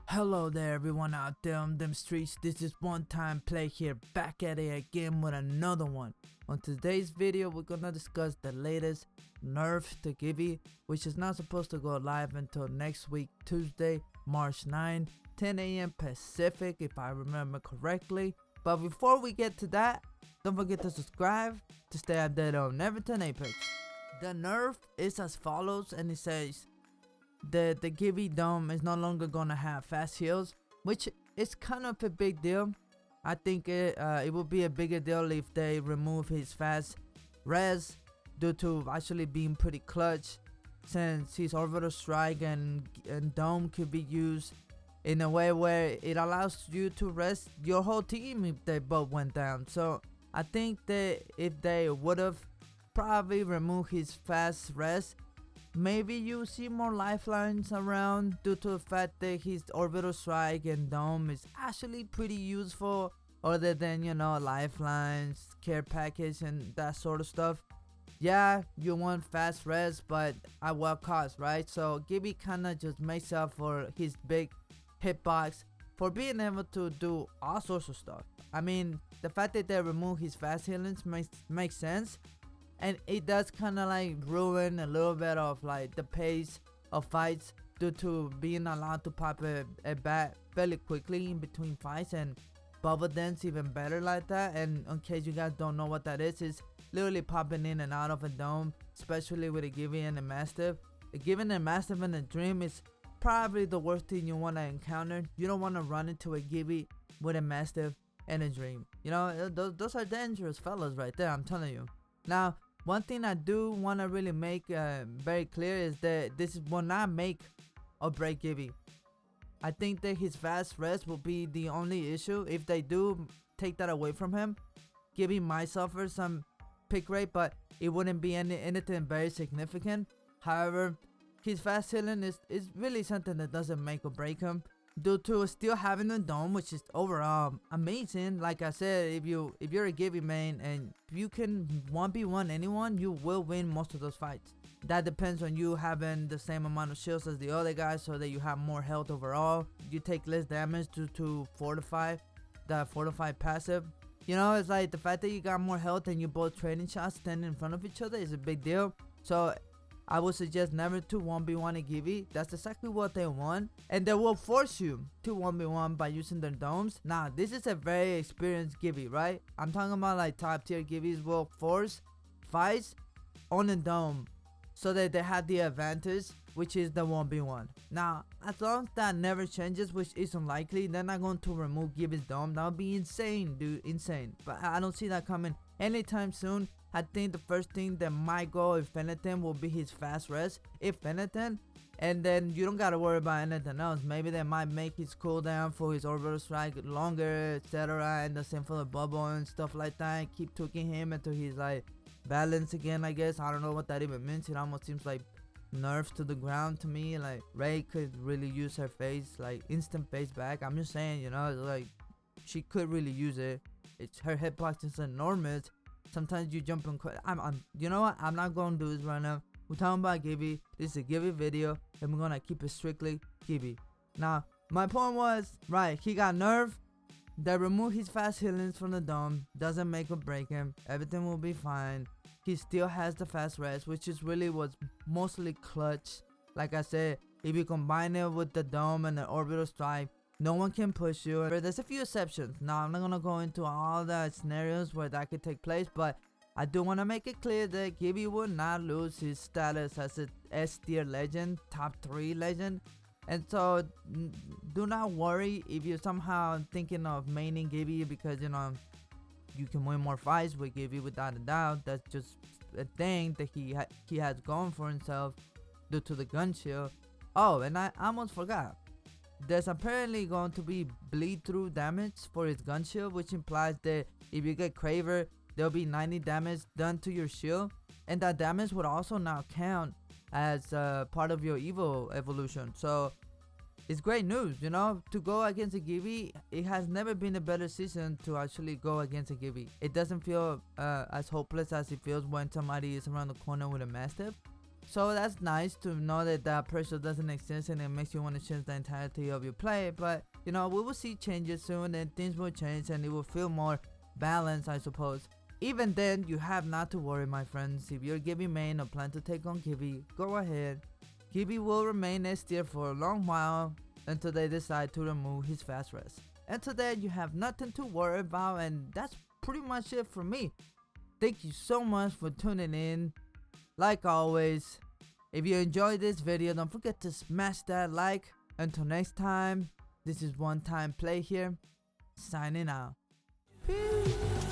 Hello there everyone out there on them streets. This is One Time Play here, back at it again with another one. On today's video we're gonna discuss the latest Nerf to Gibby, which is not supposed to go live until next week, Tuesday, March 9, 10 a.m. Pacific if I remember correctly. But before we get to that, don't forget to subscribe to stay updated on Everton Apex. The Nerf is as follows, and it says the Gibby dome is no longer gonna have fast heals, which is kind of a big deal. I think it will be a bigger deal if they remove his fast res due to actually being pretty clutch, since his orbital strike and dome could be used in a way where it allows you to rest your whole team if they both went down. So I think that if they would have probably removed his fast res, maybe you see more lifelines around due to the fact that his orbital strike and dome is actually pretty useful, other than, you know, lifelines, care package and that sort of stuff. Yeah, you want fast res, but at what cost, right? So Gibby kinda just makes up for his big hitbox for being able to do all sorts of stuff. I mean, the fact that they remove his fast healings makes sense. And it does kind of like ruin a little bit of like the pace of fights due to being allowed to pop a bat fairly quickly in between fights, and bubble dance even better like that. And in case you guys don't know what that is literally popping in and out of a dome, especially with a Gibby and a Mastiff. A Gibby and a Mastiff in a dream is probably the worst thing you want to encounter. You don't want to run into a Gibby with a Mastiff and a dream. You know, those are dangerous fellas right there, I'm telling you. Now, one thing I do want to really make very clear is that this will not make or break Gibby. I think that his fast res will be the only issue. If they do take that away from him, Gibby might suffer some pick rate, but it wouldn't be anything very significant. However, his fast healing is really something that doesn't make or break him, due to still having a dome, which is overall amazing. Like I said, if you're a Gibby main and you can 1v1 anyone, you will win most of those fights. That depends on you having the same amount of shields as the other guys, so that you have more health overall. You take less damage due to fortify, that fortify passive. You know, it's like the fact that you got more health and you both trading shots standing in front of each other is a big deal. So I would suggest never to 1v1 a Gibby. That's exactly what they want, and they will force you to 1v1 by using their domes. Now, this is a very experienced Gibby, right? I'm talking about like top tier Gibbies will force fights on a dome so that they have the advantage, which is the 1v1. Now, as long as that never changes, which is unlikely, they're not going to remove Gibby's dome. That would be insane, dude, insane. But I don't see that coming anytime soon. I think the first thing that might go, if anything, will be his fast res, if anything. And then you don't gotta worry about anything else. Maybe they might make his cooldown for his orbital strike longer, etc. And the same for the bubble and stuff like that. And keep tweaking him until he's like balanced again, I guess. I don't know what that even means. It almost seems like Nerf to the ground to me. Like, Ray could really use her face, like instant face back. I'm just saying, you know, like she could really use it. It's her hitbox is enormous. Sometimes you jump in. You know what? I'm not gonna do this right now. We're talking about Gibby. This is a Gibby video, and we're gonna keep it strictly Gibby. Now, my point was, right, he got Nerf. They remove his fast healings from the dome. Doesn't make or break him. Everything will be fine. He still has the fast res, which is really what's mostly clutch. Like I said, if you combine it with the dome and the orbital strike, no one can push you. There's a few exceptions. Now, I'm not gonna go into all the scenarios where that could take place, but I do want to make it clear that Gibby will not lose his status as a S tier legend, top 3 legend. And so do not worry if you're somehow thinking of maining Gibby, because, you know, you can win more fights with Gibby without a doubt. That's just a thing that he has going for himself due to the gun shield. Oh, and I almost forgot. There's apparently going to be bleed through damage for his gun shield, which implies that if you get Craver, there'll be 90 damage done to your shield, and that damage would also now count as part of your evil evolution. So it's great news, you know, to go against a Gibby. It has never been a better season to actually go against a Gibby. It doesn't feel as hopeless as it feels when somebody is around the corner with a Mastiff. So that's nice to know that that pressure doesn't exist and it makes you want to change the entirety of your play. But you know, we will see changes soon and things will change and it will feel more balanced, I suppose. Even then, you have not to worry, my friends. If you're Gibby main or plan to take on Gibby, go ahead. Gibby will remain S tier for a long while until they decide to remove his fast rest. Until then, you have nothing to worry about, and that's pretty much it for me. Thank you so much for tuning in. Like always, if you enjoyed this video, don't forget to smash that like. Until next time, this is One Time Play here, signing out. Peace.